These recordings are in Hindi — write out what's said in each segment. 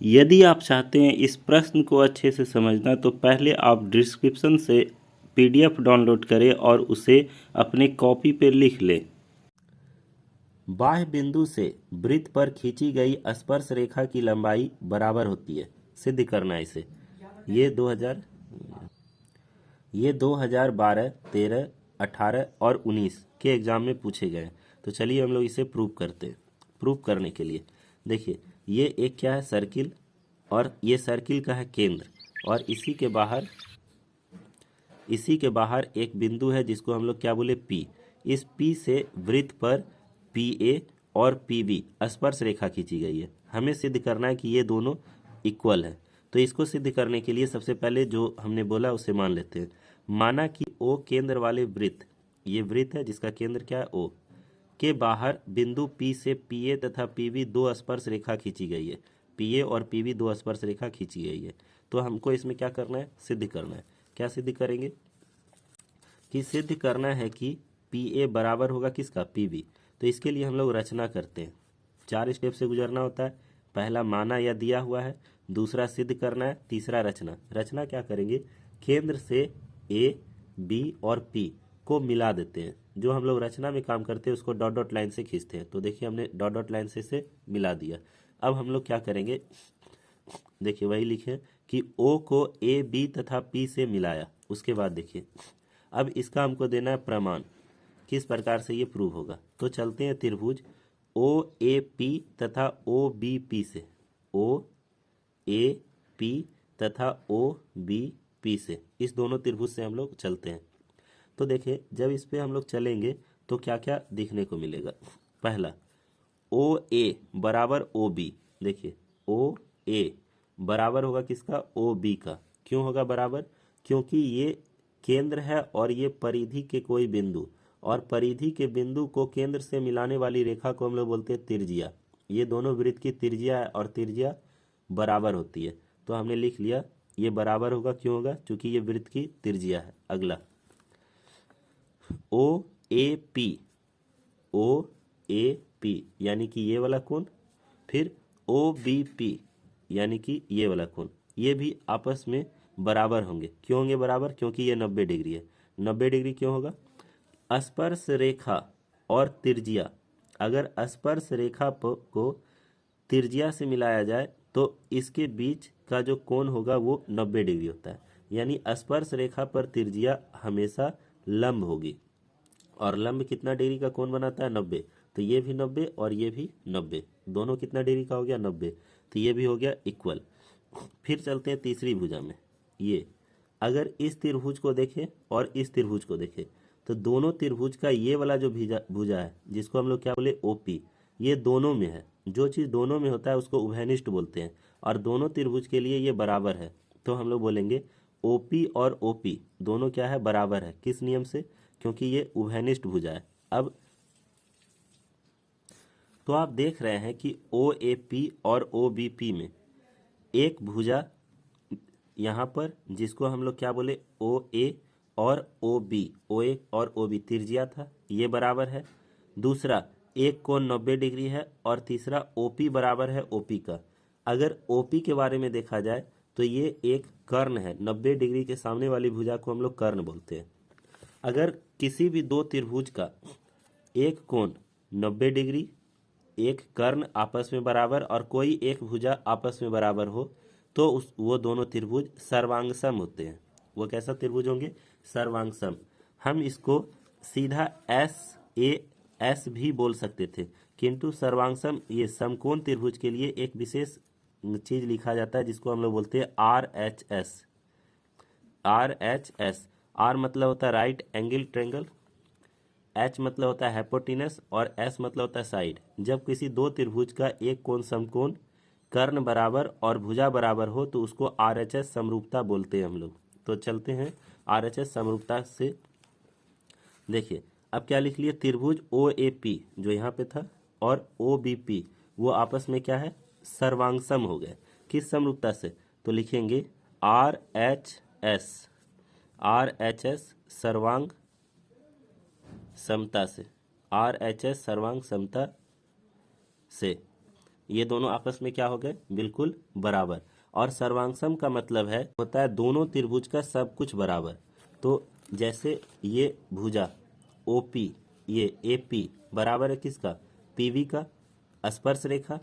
यदि आप चाहते हैं इस प्रश्न को अच्छे से समझना तो पहले आप डिस्क्रिप्शन से पीडीएफ डाउनलोड करें और उसे अपने कॉपी पर लिख लें। बाह्य बिंदु से वृत्त पर खींची गई स्पर्श रेखा की लंबाई बराबर होती है। सिद्ध करना है इसे। ये 2012, 13, 18 और 19 के एग्जाम में पूछे गए। तो चलिए हम लोग इसे प्रूव करते हैं। प्रूव करने के लिए देखिए, ये एक क्या है, सर्किल, और ये सर्किल का है केंद्र, और इसी के बाहर एक बिंदु है जिसको हम लोग क्या बोले, P। इस P से वृत्त पर PA और PB स्पर्श रेखा खींची गई है। हमें सिद्ध करना है कि ये दोनों इक्वल है। तो इसको सिद्ध करने के लिए सबसे पहले जो हमने बोला उसे मान लेते हैं। माना कि O केंद्र वाले वृत्त, ये वृत्त है जिसका केंद्र क्या है, O के बाहर बिंदु P से PA तथा PB दो स्पर्श रेखा खींची गई है। PA और PB दो स्पर्श रेखा खींची गई है। तो हमको इसमें क्या करना है, सिद्ध करना है। क्या सिद्ध करेंगे कि सिद्ध करना है कि PA बराबर होगा किसका, PB। तो इसके लिए हम लोग रचना करते हैं। 4 स्टेप से गुजरना होता है। पहला माना या दिया हुआ है, दूसरा सिद्ध करना है, तीसरा रचना। रचना क्या करेंगे, केंद्र से A, B और P को मिला देते हैं। जो हम लोग रचना में काम करते हैं उसको डॉट डॉट लाइन से खींचते हैं। तो देखिए हमने डॉट डॉट लाइन से इसे मिला दिया। अब हम लोग क्या करेंगे, देखिए वही लिखे कि O को A, B तथा P से मिलाया। उसके बाद देखिए अब इसका हमको देना है प्रमाण, किस प्रकार से ये प्रूव होगा। तो चलते हैं त्रिभुज OAP तथा OBP से, OAP तथा OBP से, इस दोनों त्रिभुज से हम लोग चलते हैं। तो देखिए जब इस पे हम लोग चलेंगे तो क्या क्या दिखने को मिलेगा। पहला, OA बराबर OB। देखिए OA बराबर होगा किसका, OB का। क्यों होगा बराबर, क्योंकि ये केंद्र है और ये परिधि के कोई बिंदु, और परिधि के बिंदु को केंद्र से मिलाने वाली रेखा को हम लोग बोलते हैं त्रिज्या। ये दोनों वृत्त की त्रिज्या है और त्रिज्या बराबर होती है। तो हमने लिख लिया ये बराबर होगा। क्यों होगा, क्योंकि ये वृत्त की त्रिज्या है। अगला OAP, OAP यानी कि ये वाला कोण, फिर OBP यानी कि ये वाला कोण, ये भी आपस में बराबर होंगे। क्यों होंगे बराबर, क्योंकि ये 90 डिग्री है। 90 डिग्री क्यों होगा, स्पर्श रेखा और त्रिज्या, अगर स्पर्श रेखा को त्रिज्या से मिलाया जाए तो इसके बीच का जो कोण होगा वो 90 डिग्री होता है। यानी स्पर्श रेखा पर त्रिज्या हमेशा लंब होगी, और लंब कितना डिग्री का कोण बनाता है, 90। तो ये भी 90 और ये भी 90, दोनों कितना डिग्री का हो गया, 90। तो ये भी हो गया इक्वल। फिर चलते हैं तीसरी भुजा में। ये अगर इस त्रिभुज को देखें और इस त्रिभुज को देखें तो दोनों त्रिभुज का ये वाला जो भुजा है जिसको हम लोग क्या बोले, OP, ये दोनों में है। जो चीज़ दोनों में होता है उसको उभयनिष्ठ बोलते हैं, और दोनों त्रिभुज के लिए ये बराबर है। तो हम लोग बोलेंगे OP और OP दोनों क्या है, बराबर है। किस नियम से, क्योंकि ये उभयनिष्ठ भुजा है। अब तो आप देख रहे हैं कि OAP और OBP में एक भुजा यहाँ पर जिसको हम लोग क्या बोले, OA और OB, OA और OB त्रिज्या था, ये बराबर है। दूसरा एक कोण 90 डिग्री है, और तीसरा OP बराबर है OP का। अगर OP के बारे में देखा जाए तो ये एक कर्ण है। 90 डिग्री के सामने वाली भुजा को हम लोग कर्ण बोलते हैं। अगर किसी भी दो त्रिभुज का एक कोण 90 डिग्री, एक कर्ण आपस में बराबर, और कोई एक भुजा आपस में बराबर हो तो वो दोनों त्रिभुज सर्वांगसम होते हैं। वो कैसा त्रिभुज होंगे, सर्वांगसम। हम इसको सीधा SAS भी बोल सकते थे, किंतु सर्वांगसम ये समकोण त्रिभुज के लिए एक विशेष चीज लिखा जाता है जिसको हम लोग बोलते हैं RHS। RHS, R मतलब होता है राइट एंगल ट्रायंगल, H मतलब होता है हाइपोटेनस, और S मतलब होता है साइड। जब किसी दो त्रिभुज का एक कोण समकोण, कर्ण बराबर और भुजा बराबर हो तो उसको RHS समरूपता बोलते हैं हम लोग। तो चलते हैं RHS समरूपता से। देखिए अब क्या लिख लिए, त्रिभुज OAP जो यहाँ पे था और OBP वो आपस में क्या है, सर्वांगसम हो गए। किस समरूपता से, तो लिखेंगे RHS सर्वांग समता से, RHS सर्वांग समता से। ये दोनों आपस में क्या हो गए, बिल्कुल बराबर। और सर्वांगसम का मतलब है होता है दोनों त्रिभुज का सब कुछ बराबर। तो जैसे ये भुजा OP, ये AP बराबर है किसका, PV का। स्पर्श रेखा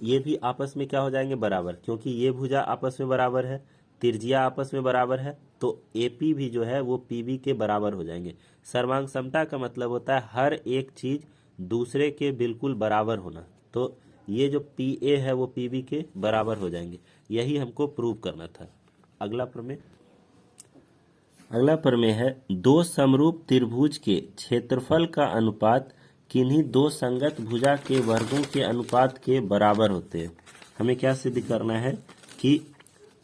ये भी आपस में क्या हो जाएंगे, बराबर, क्योंकि ये भुजा आपस में बराबर है, त्रिज्या आपस में बराबर है, तो AP भी जो है वो PV के बराबर हो जाएंगे। सर्वांग समता का मतलब होता है हर एक चीज दूसरे के बिल्कुल बराबर होना। तो ये जो PA है वो PB के बराबर हो जाएंगे, यही हमको प्रूव करना था। अगला प्रमेय है दो समरूप त्रिभुज के क्षेत्रफल का अनुपात किन्हीं दो संगत भुजा के वर्गों के अनुपात के बराबर होते हैं। हमें क्या सिद्ध करना है कि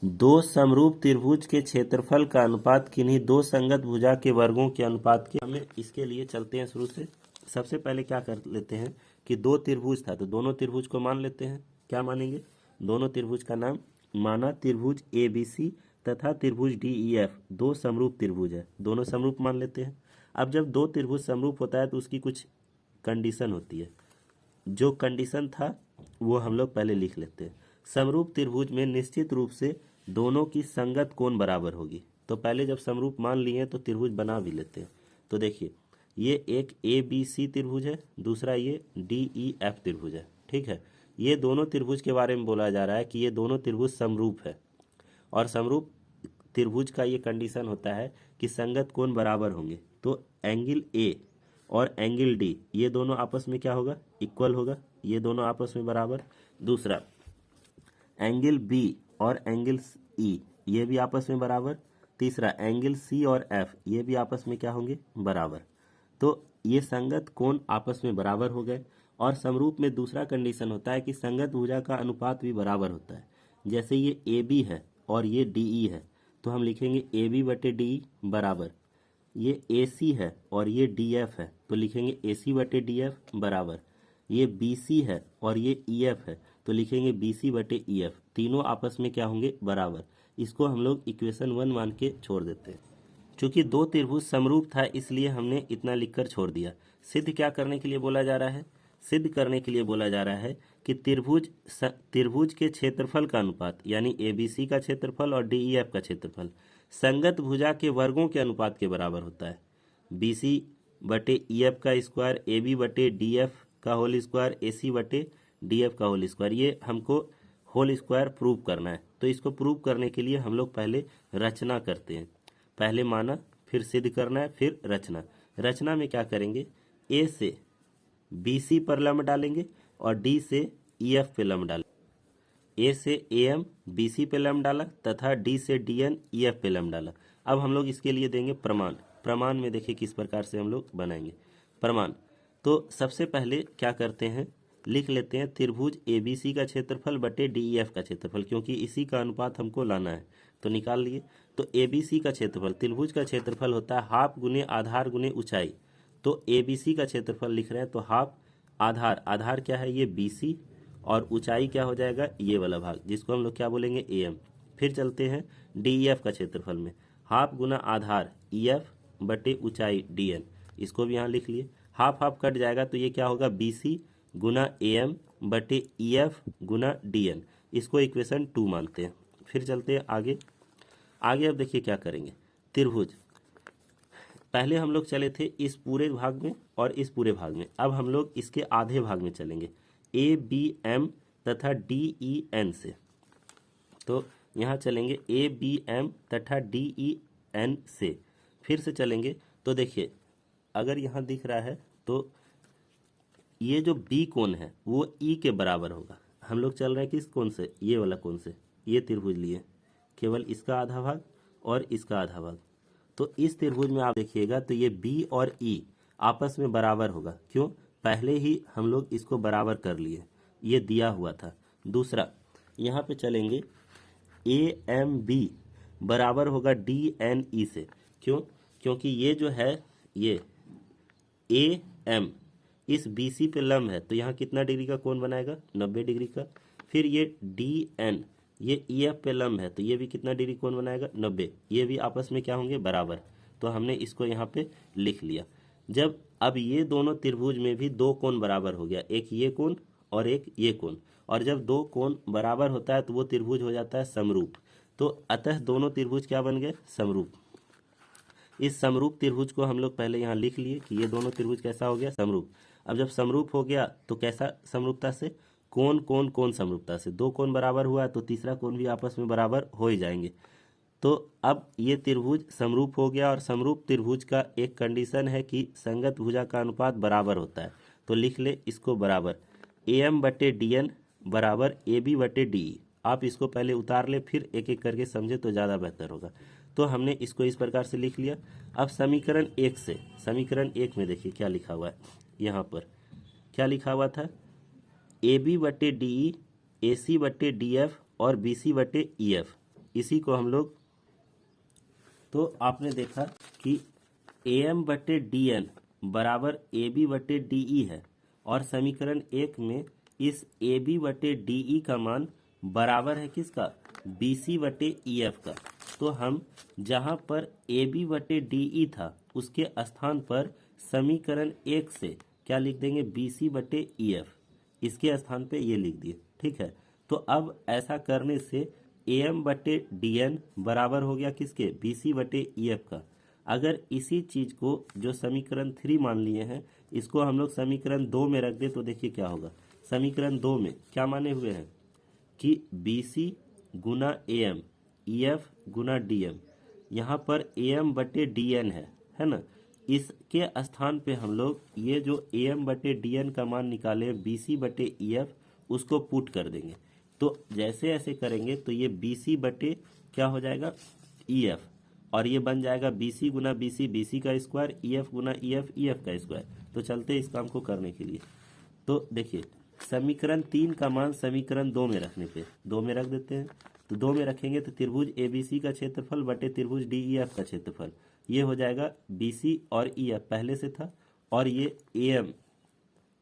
दो समरूप त्रिभुज के क्षेत्रफल का अनुपात किन्हीं दो संगत भुजा के वर्गों के अनुपात के। हमें इसके लिए चलते हैं शुरू से। सबसे पहले क्या कर लेते हैं कि दो त्रिभुज था, तो दोनों त्रिभुज को मान लेते हैं। क्या मानेंगे, दोनों त्रिभुज का नाम माना त्रिभुज ABC तथा त्रिभुज DEF दो समरूप त्रिभुज है, दोनों समरूप मान लेते हैं। अब जब दो त्रिभुज समरूप होता है तो उसकी कुछ कंडीशन होती है, जो कंडीशन था वो हम लोग पहले लिख लेते हैं। समरूप त्रिभुज में निश्चित रूप से दोनों की संगत कोण बराबर होगी। तो पहले जब समरूप मान लिए तो त्रिभुज बना भी लेते हैं। तो देखिए ये एक ABC त्रिभुज है, दूसरा ये DEF त्रिभुज है, ठीक है। ये दोनों त्रिभुज के बारे में बोला जा रहा है कि ये दोनों त्रिभुज समरूप है, और समरूप त्रिभुज का ये कंडीशन होता है कि संगत कोण बराबर होंगे। तो एंगल A और एंगल D ये दोनों आपस में क्या होगा, इक्वल होगा, ये दोनों आपस में बराबर। दूसरा एंगल B और एंगल E ये भी आपस में बराबर। तीसरा एंगल C और F ये भी आपस में क्या होंगे, बराबर। तो ये संगत कोण आपस में बराबर हो गए। और समरूप में दूसरा कंडीशन होता है कि संगत भुजा का अनुपात भी बराबर होता है। जैसे ये AB है और ये DE है, तो हम लिखेंगे AB बटे DE बराबर। ये AC है और ये DF है, तो लिखेंगे AC बटे DF बराबर। ये BC है और ये EF है, तो लिखेंगे BC बटे EF। तीनों आपस में क्या होंगे, बराबर। इसको हम लोग इक्वेशन 1 मान के छोड़ देते हैं। चूंकि दो त्रिभुज समरूप था इसलिए हमने इतना लिखकर छोड़ दिया। सिद्ध क्या करने के लिए बोला जा रहा है, सिद्ध करने के लिए बोला जा रहा है कि त्रिभुज के क्षेत्रफल का अनुपात यानी ABC का क्षेत्रफल और DEF का क्षेत्रफल संगत भुजा के वर्गों के अनुपात के बराबर होता है। BC बटे EF का स्क्वायर, AB बटे DF का होल स्क्वायर, AC बटे DF का होल स्क्वायर, ये हमको होल स्क्वायर प्रूव करना है। तो इसको प्रूव करने के लिए हम लोग पहले रचना करते हैं। पहले माना, फिर सिद्ध करना है, फिर रचना। रचना में क्या करेंगे, A से BC पर लंब डालेंगे और D से EF पे लंब डालेंगे। A से AM BC पे लंब डाला तथा D से DN EF पे लंब डाला। अब हम लोग इसके लिए देंगे प्रमाण। प्रमाण में देखिए किस प्रकार से हम लोग बनाएंगे प्रमाण। तो सबसे पहले क्या करते हैं, लिख लेते हैं त्रिभुज ABC का क्षेत्रफल बटे DEF का क्षेत्रफल, क्योंकि इसी का अनुपात हमको लाना है। तो निकाल लिए। तो ABC का क्षेत्रफल, त्रिभुज का क्षेत्रफल होता है हाफ गुने आधार गुने ऊंचाई। तो ABC का क्षेत्रफल लिख रहे हैं, तो हाफ आधार, आधार क्या है, ये BC, और ऊंचाई क्या हो जाएगा, ये वाला भाग, जिसको हम लोग क्या बोलेंगे, AM। फिर चलते हैं DEF का क्षेत्रफल में, हाफ गुना आधार EF बटे ऊंचाई DN, इसको भी यहाँ लिख लिए। हाफ हाफ कट जाएगा तो ये क्या होगा, BC गुना AM बटे EF गुना DN, इसको इक्वेशन 2 मानते हैं। फिर चलते हैं आगे। अब देखिए क्या करेंगे, त्रिभुज पहले हम लोग चले थे इस पूरे भाग में और इस पूरे भाग में, अब हम लोग इसके आधे भाग में चलेंगे, ABM तथा DEN से। तो यहाँ चलेंगे ABM तथा DEN से, फिर से चलेंगे। तो देखिए अगर यहाँ दिख रहा है तो ये जो B कोण है वो E के बराबर होगा। हम लोग चल रहे हैं किस कोण से, ये वाला कोण से। ये त्रिभुज लिए, केवल इसका आधा भाग और इसका आधा भाग। तो इस त्रिभुज में आप देखिएगा तो ये B और E आपस में बराबर होगा। क्यों, पहले ही हम लोग इसको बराबर कर लिए, ये दिया हुआ था। दूसरा यहाँ पे चलेंगे AMB बराबर होगा DNE से। क्यों, क्योंकि ये जो है ये AM इस BC पे लंब है, तो यहाँ कितना डिग्री का कोण बनाएगा, 90 डिग्री का। फिर ये DN ये EF पे लंब है, तो ये भी कितना डिग्री कोण बनाएगा, 90। ये भी आपस में क्या होंगे, बराबर। तो हमने इसको यहाँ पे लिख लिया। जब अब ये दोनों त्रिभुज में भी दो कोण बराबर हो गया, एक ये कोण और एक ये कोण, और जब दो कोण बराबर होता है तो वो त्रिभुज हो जाता है समरूप। तो अतः दोनों त्रिभुज क्या बन गए? समरूप। इस समरूप त्रिभुज को हम लोग पहले यहाँ लिख लिए कि ये दोनों त्रिभुज कैसा हो गया? समरूप। अब जब समरूप हो गया तो कैसा समरूपता से? कोण कोण कोण समरूपता से। दो कोण बराबर हुआ तो तीसरा कोण भी आपस में बराबर हो ही जाएंगे। तो अब ये त्रिभुज समरूप हो गया, और समरूप त्रिभुज का एक कंडीशन है कि संगत भुजा का अनुपात बराबर होता है। तो लिख ले इसको बराबर AM/DN बराबर AB/DE। आप इसको पहले उतार ले, फिर एक एक करके समझे तो ज़्यादा बेहतर होगा। तो हमने इसको इस प्रकार से लिख लिया। अब समीकरण 1 से, समीकरण 1 में देखिए क्या लिखा हुआ है। यहाँ पर क्या लिखा हुआ था? AB/DE, AC/DF और BC/EF। इसी को हम लोग, तो आपने देखा कि AM/DN बराबर AB/DE है, और समीकरण 1 में इस AB/DE का मान बराबर है किसका? BC/EF का। तो हम जहाँ पर AB/DE था उसके स्थान पर समीकरण 1 से क्या लिख देंगे? BC/EF। इसके स्थान पे ये लिख दिए, ठीक है। तो अब ऐसा करने से AM/DN बराबर हो गया किसके? BC/EF का। अगर इसी चीज को जो समीकरण 3 मान लिए हैं, इसको हम लोग समीकरण 2 में रख दे तो देखिए क्या होगा। समीकरण 2 में क्या माने हुए हैं कि BC Guna AM, EF Guna DM। यहाँ पर AM/DN है ना। इसके स्थान पे हम लोग ये जो AM/DN का मान निकाले BC/EF, उसको पुट कर देंगे। तो जैसे ऐसे करेंगे तो ये BC/ क्या हो जाएगा? EF, और ये बन जाएगा BC गुना BC, BC का स्क्वायर, EF गुना EF, EF का स्क्वायर। तो चलते इस काम को करने के लिए। तो देखिए समीकरण 3 का मान समीकरण 2 में रखने पे 2 में रख देते हैं। तो 2 में रखेंगे तो त्रिभुज ABC का क्षेत्रफल बटे त्रिभुज DEF का क्षेत्रफल, ये हो जाएगा BC और EF पहले से था, और ये AM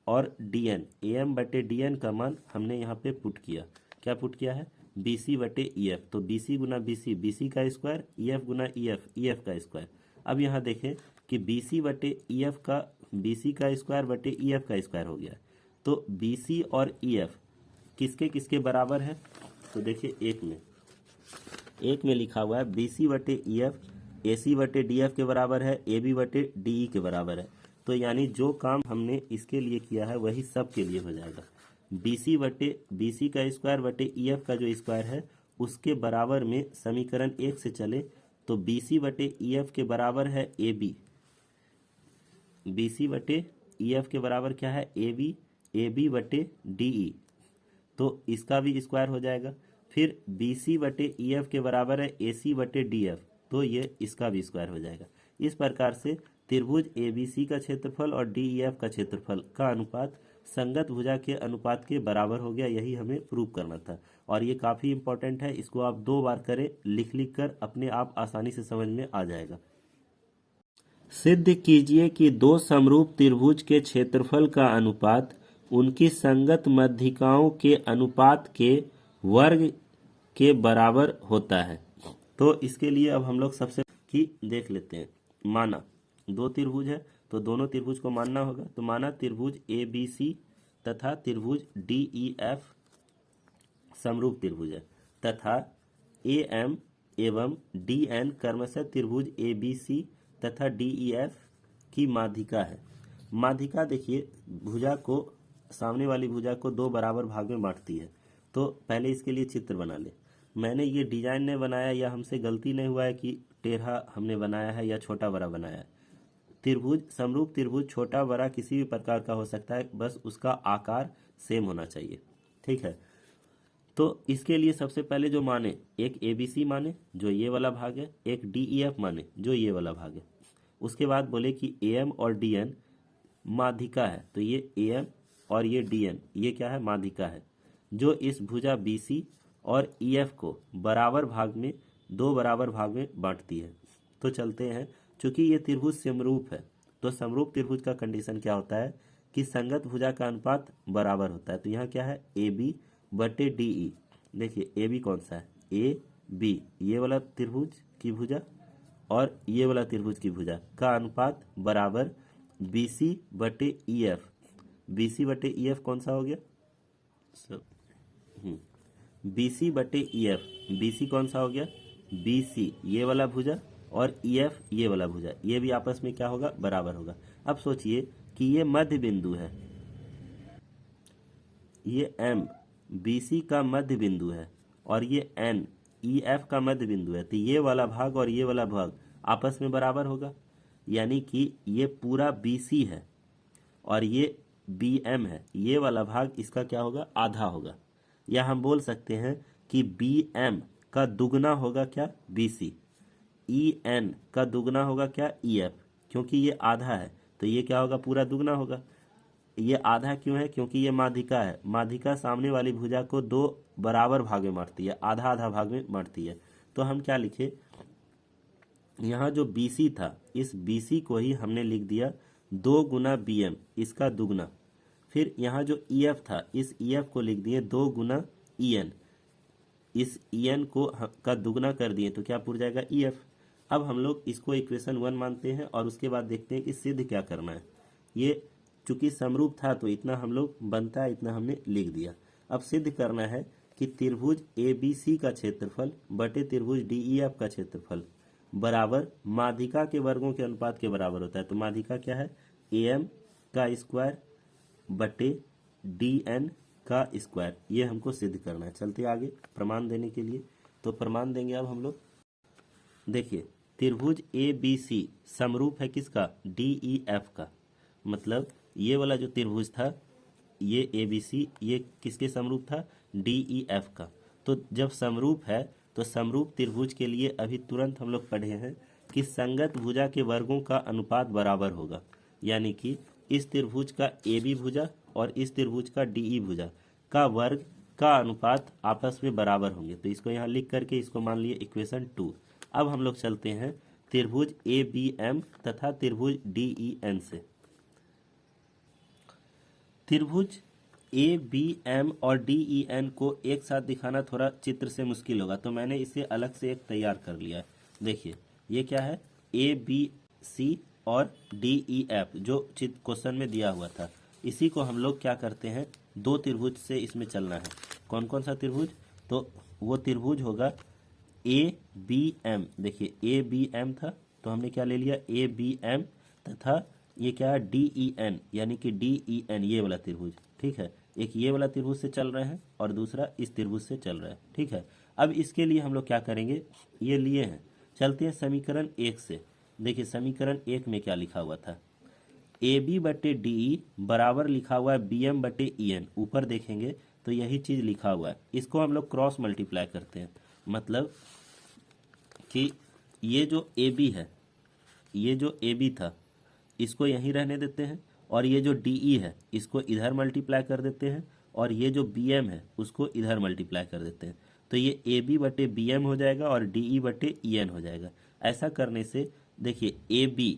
और DN, AM/DN का मान हमने यहाँ पे पुट किया। क्या पुट किया है? BC/EF। तो BC गुना BC, BC का स्क्वायर, EF गुना EF, EF का स्क्वायर। अब यहाँ देखें कि BC/EF का, BC का स्क्वायर बटे EF का स्क्वायर हो गया। तो BC और EF किसके किसके बराबर है? तो देखिए एक में लिखा हुआ है BC/EF AC/DF के बराबर है, AB/DE के बराबर है। तो यानी जो काम हमने इसके लिए किया है वही सब के लिए हो जाएगा। BC का स्क्वायर बटे EF का जो स्क्वायर है उसके बराबर में समीकरण 1 से चले तो BC/EF के बराबर है AB। BC/EF के बराबर क्या है? AB, AB/DE। तो इसका भी स्क्वायर हो जाएगा। फिर BC/EF के बराबर है AC/DF, तो ये इसका भी स्क्वायर हो जाएगा। इस प्रकार से त्रिभुज ABC का क्षेत्रफल और DEF का क्षेत्रफल का अनुपात संगत भुजा के अनुपात के बराबर हो गया। यही हमें प्रूव करना था, और ये काफ़ी इंपॉर्टेंट है। इसको आप 2 बार करें, लिख लिख कर अपने आप आसानी से समझ में आ जाएगा। सिद्ध कीजिए कि दो समरूप त्रिभुज के क्षेत्रफल का अनुपात उनकी संगत मध्यिकाओं के अनुपात के वर्ग के बराबर होता है। तो इसके लिए अब हम लोग सबसे की देख लेते हैं। माना दो त्रिभुज है तो दोनों त्रिभुज को मानना होगा। तो माना त्रिभुज ABC तथा त्रिभुज DEF समरूप त्रिभुज है, तथा AM एवं DN क्रमशः त्रिभुज ABC तथा DEF की माध्यिका है। माध्यिका देखिए भुजा को, सामने वाली भुजा को 2 बराबर भाग में बांटती है। तो पहले इसके लिए चित्र बना ले। मैंने ये डिजाइन नहीं बनाया, या हमसे गलती नहीं हुआ है कि टेढ़ा हमने बनाया है या छोटा बड़ा बनाया है। त्रिभुज, समरूप त्रिभुज छोटा बड़ा किसी भी प्रकार का हो सकता है, बस उसका आकार सेम होना चाहिए, ठीक है। तो इसके लिए सबसे पहले जो माने, एक ABC माने जो ये वाला भाग है, एक DEF माने जो ये वाला भाग है। उसके बाद बोले कि AM और DN माध्यिका है। तो ये AM और ये DN ये क्या है? माध्यिका है, जो इस भुजा BC और EF को बराबर भाग में, 2 बराबर भाग में बांटती है। तो चलते हैं, चूंकि ये त्रिभुज समरूप है तो समरूप त्रिभुज का कंडीशन क्या होता है कि संगत भुजा का अनुपात बराबर होता है। तो यहाँ क्या है? AB/DE। देखिए AB कौन सा है? AB, ये वाला त्रिभुज की भुजा और ये वाला त्रिभुज की भुजा का अनुपात बराबर BC/EF। BC/EF कौन सा हो गया? BC बटे EF, BC कौन सा हो गया, BC ये वाला भुजा और EF ये वाला भुजा, ये भी आपस में क्या होगा, बराबर होगा। अब सोचिए कि ये मध्य बिंदु है, ये M BC का मध्य बिंदु है और ये N EF का मध्य बिंदु है, तो ये वाला भाग और ये वाला भाग आपस में बराबर होगा, यानी कि ये पूरा BC है और ये BM है, ये वाला भाग इसका क्या होगा, आधा होगा। या हम बोल सकते हैं कि BM का दुगना होगा क्या, BC, EN का दुगना होगा क्या, EF, क्योंकि ये आधा है तो ये क्या होगा, पूरा दुगना होगा। ये आधा क्यों है, क्योंकि ये माध्यिका है, माध्यिका सामने वाली भुजा को दो बराबर भाग में बांटती है, आधा आधा भाग में बांटती है। तो हम क्या लिखे, यहाँ जो BC था, इस BC को ही हमने लिख दिया 2 गुना BM, इसका दुगना। फिर यहाँ जो EF था, इस EF को लिख दिए 2 गुना EN, इस EN को का दुगना कर दिए तो क्या पूरा जाएगा, EF। अब हम लोग इसको इक्वेशन 1 मानते हैं और उसके बाद देखते हैं कि सिद्ध क्या करना है। ये चूंकि समरूप था तो इतना हम लोग बनता है, इतना हमने लिख दिया। अब सिद्ध करना है कि त्रिभुज ABC का क्षेत्रफल बटे त्रिभुज DEF का क्षेत्रफल बराबर माध्यिका के वर्गों के अनुपात के बराबर होता है। तो माध्यिका क्या है, AM का स्क्वायर बटे DN का स्क्वायर, ये हमको सिद्ध करना है। चलते आगे प्रमाण देने के लिए, तो प्रमाण देंगे अब हम लोग। देखिए त्रिभुज ABC समरूप है किसका, DEF का, मतलब ये वाला जो त्रिभुज था ये ABC, ये किसके समरूप था, DEF का। तो जब समरूप है तो समरूप त्रिभुज के लिए अभी तुरंत हम लोग पढ़े हैं कि संगत भुजा के वर्गों का अनुपात बराबर होगा, यानी कि इस त्रिभुज का AB भुजा और इस त्रिभुज का DE भुजा का वर्ग का अनुपात आपस में बराबर होंगे। तो इसको यहाँ लिख करके इसको मान लिए इक्वेशन 2। अब हम लोग चलते हैं त्रिभुज ABM तथा त्रिभुज DEN से। त्रिभुज ABM और DEN को एक साथ दिखाना थोड़ा चित्र से मुश्किल होगा, तो मैंने इसे अलग से एक तैयार कर लिया है। देखिए ये क्या है, ABC और DEF जो चित्र क्वेश्चन में दिया हुआ था, इसी को हम लोग क्या करते हैं, दो त्रिभुज से इसमें चलना है। कौन कौन सा त्रिभुज, तो वो त्रिभुज होगा ABM। देखिए ABM था तो हमने क्या ले लिया, ABM, तथा ये क्या है, DEN, यानी कि DEN ये वाला त्रिभुज, ठीक है। एक ये वाला त्रिभुज से चल रहे हैं और दूसरा इस त्रिभुज से चल रहा है, ठीक है। अब इसके लिए हम लोग क्या करेंगे, ये लिए हैं, चलते हैं समीकरण 1 से। देखिए समीकरण 1 में क्या लिखा हुआ था, AB बटे DE बराबर लिखा हुआ है BM बटे EN। ऊपर देखेंगे तो यही चीज लिखा हुआ है, इसको हम लोग क्रॉस मल्टीप्लाई करते हैं, मतलब कि ये जो AB है, ये जो AB था इसको यहीं रहने देते हैं, और ये जो DE है इसको इधर मल्टीप्लाई कर देते हैं, और ये जो BM है उसको इधर मल्टीप्लाई कर देते हैं। तो ये AB बटे BM हो जाएगा और DE बटे EN हो जाएगा। ऐसा करने से देखिए AB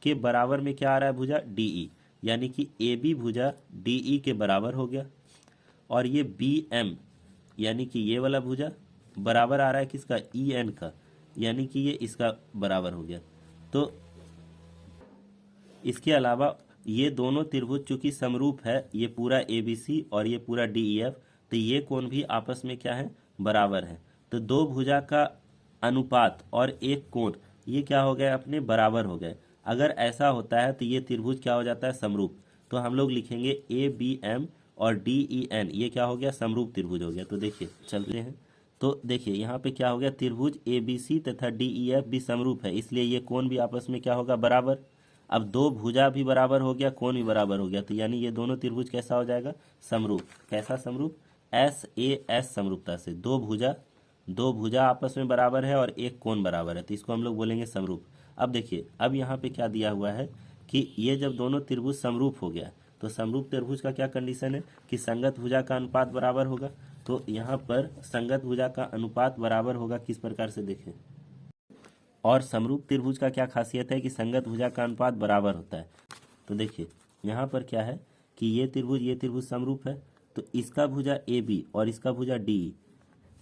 के बराबर में क्या आ रहा है, भुजा DE, यानी कि AB भुजा DE के बराबर हो गया, और ये BM यानी कि ये वाला भुजा बराबर आ रहा है किसका, EN का, यानी कि ये इसका बराबर हो गया। तो इसके अलावा ये दोनों त्रिभुज चूंकि समरूप है, ये पूरा ABC और ये पूरा DEF, तो ये कोण भी आपस में क्या है, बराबर है। तो दो भुजा का अनुपात और एक कोण, ये क्या हो गए, अपने बराबर हो गए। अगर ऐसा होता है तो ये त्रिभुज क्या हो जाता है, समरूप। तो हम लोग लिखेंगे ABM और DEN, ये क्या हो गया, समरूप त्रिभुज हो गया। तो देखिए चलते हैं, तो देखिए यहाँ पे क्या हो गया, त्रिभुज ABC तथा DEF भी समरूप है, इसलिए ये कोण भी आपस में क्या होगा, बराबर। अब दो भुजा भी बराबर हो गया, कोण भी बराबर हो गया, तो यानी ये दोनों त्रिभुज कैसा हो जाएगा, समरूप। कैसा समरूप, SAS समरूपता से। दो भुजा आपस में बराबर है और एक कोण बराबर है, तो इसको हम लोग बोलेंगे समरूप। अब देखिए अब यहाँ पे क्या दिया हुआ है कि ये जब दोनों त्रिभुज समरूप हो गया तो समरूप त्रिभुज का क्या कंडीशन है कि संगत भुजा का अनुपात बराबर होगा। तो यहाँ पर संगत भुजा का अनुपात बराबर होगा किस प्रकार से, देखें, और समरूप त्रिभुज का क्या खासियत है कि संगत भुजा का अनुपात बराबर होता है। तो देखिए यहाँ पर क्या है कि ये त्रिभुज समरूप है, तो इसका भुजा AB और इसका भुजा DE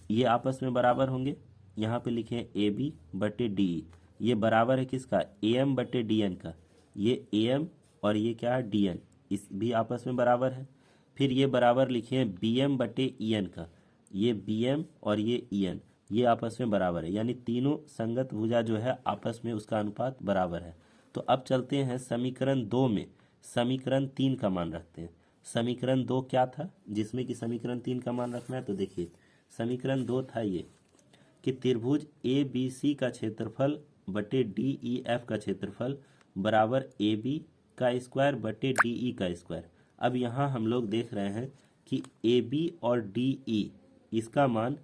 ये आपस में बराबर होंगे। यहाँ पे लिखे AB बटे DE, ये बराबर है किसका, AM बटे DN का। ये AM और ये क्या है, DN, इस भी आपस में बराबर है। फिर ये बराबर लिखे BM बटे EN का, ये बी एम और ये ई एन, ये आपस में बराबर है, यानी तीनों संगत भुजा जो है आपस में उसका अनुपात बराबर है। तो अब चलते हैं समीकरण 2 में समीकरण 3 का मान रखते हैं। समीकरण 2 क्या था जिसमें कि समीकरण 3 का मान रखना है? तो देखिए समीकरण 2 था ये कि त्रिभुज ए बी सी का क्षेत्रफल बटे डी ई एफ का क्षेत्रफल बराबर ए बी का स्क्वायर बटे डी ई का स्क्वायर। अब यहाँ हम लोग देख रहे हैं कि ए बी और डी ई इसका मान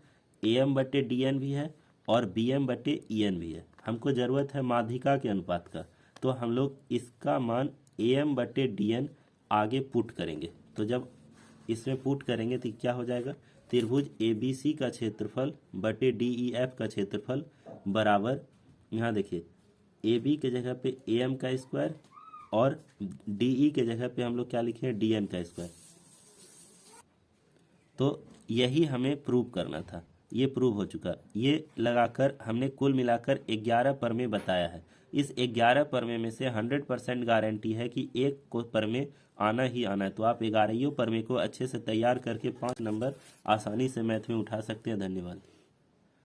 ए एम बटे डी एन भी है और बी एम बटे ई एन भी है। हमको ज़रूरत है माध्यिका के अनुपात का, तो हम लोग इसका मान ए एम बटे डी एन आगे पुट करेंगे। तो जब इसमें पुट करेंगे तो क्या हो जाएगा? त्रिभुज ए बी सी का क्षेत्रफल बटे डी ई एफ का क्षेत्रफल बराबर, यहाँ देखिए ए बी के जगह पे ए एम का स्क्वायर और डी ई के जगह पे हम लोग क्या लिखे हैं? डी एन का स्क्वायर। तो यही हमें प्रूव करना था, ये प्रूव हो चुका। ये लगाकर हमने कुल मिलाकर 11 प्रमेय बताया है। इस 11 प्रमेय में से 100% गारंटी है कि एक को प्रमेय आना ही आना है। तो आप 11 प्रमेय को अच्छे से तैयार करके 5 नंबर आसानी से मैथ में उठा सकते हैं। धन्यवाद।